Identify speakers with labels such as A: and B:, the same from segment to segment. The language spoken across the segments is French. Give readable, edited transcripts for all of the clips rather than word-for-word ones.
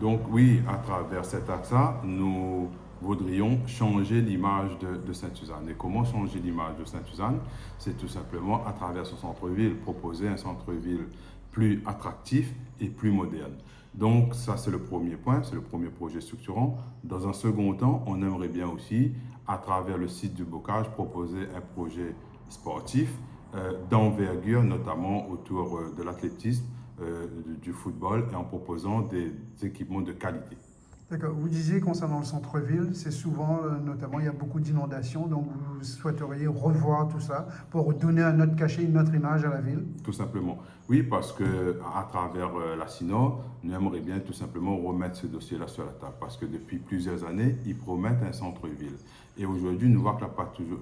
A: Donc oui, à travers cet axe-là, nous voudrions changer l'image de Sainte-Suzanne. Et comment changer l'image de Sainte-Suzanne? C'est tout simplement à travers son centre-ville, proposer un centre-ville plus attractif et plus moderne. Donc ça, c'est le premier point, c'est le premier projet structurant. Dans un second temps, on aimerait bien aussi, à travers le site du Bocage, proposer un projet sportif d'envergure, notamment autour de l'athlétisme, du football et en proposant des équipements de qualité.
B: D'accord. Vous disiez concernant le centre-ville, c'est souvent, notamment, il y a beaucoup d'inondations, donc vous souhaiteriez revoir tout ça pour donner un autre cachet, une autre image à la ville.
A: Tout simplement. Oui, parce que à travers la SINO, nous aimerions bien tout simplement remettre ce dossier-là sur la table. Parce que depuis plusieurs années, ils promettent un centre-ville. Et aujourd'hui, nous voyons que ça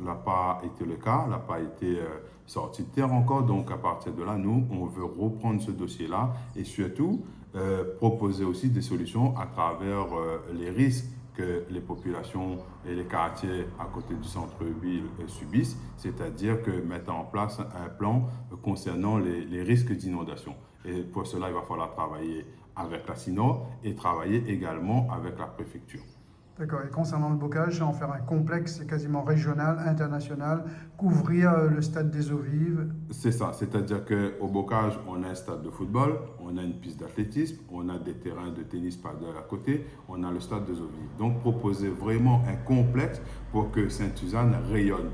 A: n'a pas été le cas, n'a pas été sorti de terre encore. Donc, à partir de là, nous, on veut reprendre ce dossier-là et surtout proposer aussi des solutions à travers les risques que les populations et les quartiers à côté du centre-ville subissent, c'est-à-dire que mettre en place un plan concernant les risques d'inondation. Et pour cela, il va falloir travailler avec la SINO et travailler également avec la préfecture.
B: D'accord. Et concernant le bocage, c'est en faire un complexe quasiment régional, international, couvrir le stade des eaux vives.
A: C'est ça, c'est-à-dire qu'au Bocage, on a un stade de football, on a une piste d'athlétisme, on a des terrains de tennis paddle à côté, on a le stade des eaux vives. Donc proposer vraiment un complexe pour que Sainte-Suzanne rayonne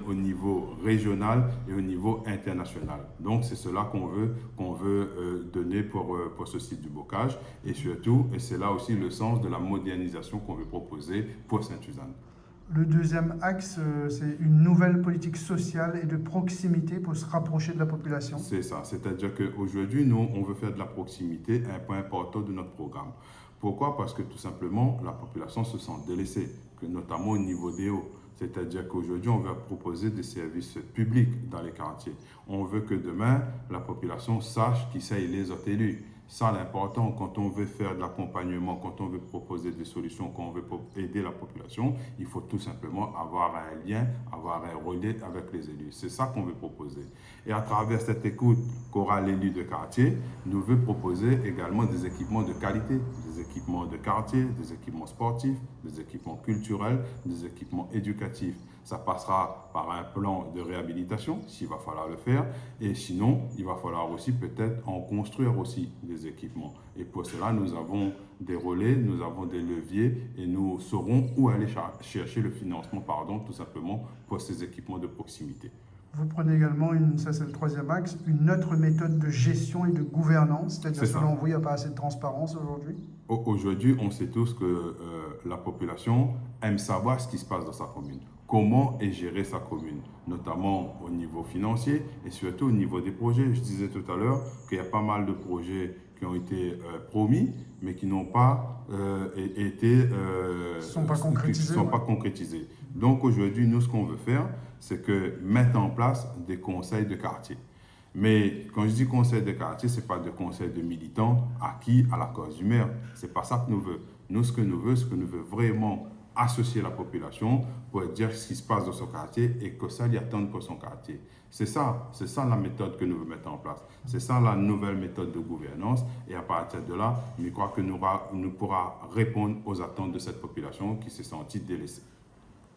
A: au niveau régional et au niveau international. Donc c'est cela qu'on veut donner pour ce site du Bocage et surtout, et c'est là aussi le sens de la modernisation qu'on veut proposer pour Sainte-Suzanne.
B: Le deuxième axe, c'est une nouvelle politique sociale et de proximité pour se rapprocher de la population.
A: C'est ça, c'est-à-dire qu'aujourd'hui, nous, on veut faire de la proximité un point important de notre programme. Pourquoi? Parce que tout simplement, la population se sent délaissée, notamment au niveau des hauts. C'est-à-dire qu'aujourd'hui, on veut proposer des services publics dans les quartiers. On veut que demain, la population sache qui c'est les autres élus. Ça, l'important, quand on veut faire de l'accompagnement, quand on veut proposer des solutions, quand on veut aider la population, il faut tout simplement avoir un lien, avoir un relais avec les élus. C'est ça qu'on veut proposer. Et à travers cette écoute qu'aura l'élu de quartier, nous voulons proposer également des équipements de qualité, des équipements de quartier, des équipements sportifs, des équipements culturels, des équipements éducatifs. Ça passera par un plan de réhabilitation, s'il va falloir le faire. Et sinon, il va falloir aussi peut-être en construire aussi des équipements. Et pour cela, nous avons des relais, nous avons des leviers et nous saurons où aller chercher le financement, tout simplement, pour ces équipements de proximité.
B: Vous prenez également, ça c'est le troisième axe, une autre méthode de gestion et de gouvernance, c'est-à-dire selon vous, il n'y a pas assez de transparence aujourd'hui?
A: Aujourd'hui, on sait tous que la population aime savoir ce qui se passe dans sa commune. Comment est gérée sa commune, notamment au niveau financier et surtout au niveau des projets. Je disais tout à l'heure qu'il y a pas mal de projets qui ont été promis, mais qui n'ont pas été
B: Sont pas concrétisés,
A: sont pas concrétisés. Donc aujourd'hui, nous, ce qu'on veut faire, c'est que mettre en place des conseils de quartier. Mais quand je dis conseil de quartier, ce n'est pas de conseil de militants acquis à la cause du maire. Ce n'est pas ça que nous voulons. Nous, ce que nous voulons vraiment associer la population pour dire ce qui se passe dans son quartier et que ça lui attende pour son quartier. C'est ça la méthode que nous voulons mettre en place. C'est ça la nouvelle méthode de gouvernance. Et à partir de là, je crois que nous pourra répondre aux attentes de cette population qui s'est sentie délaissée.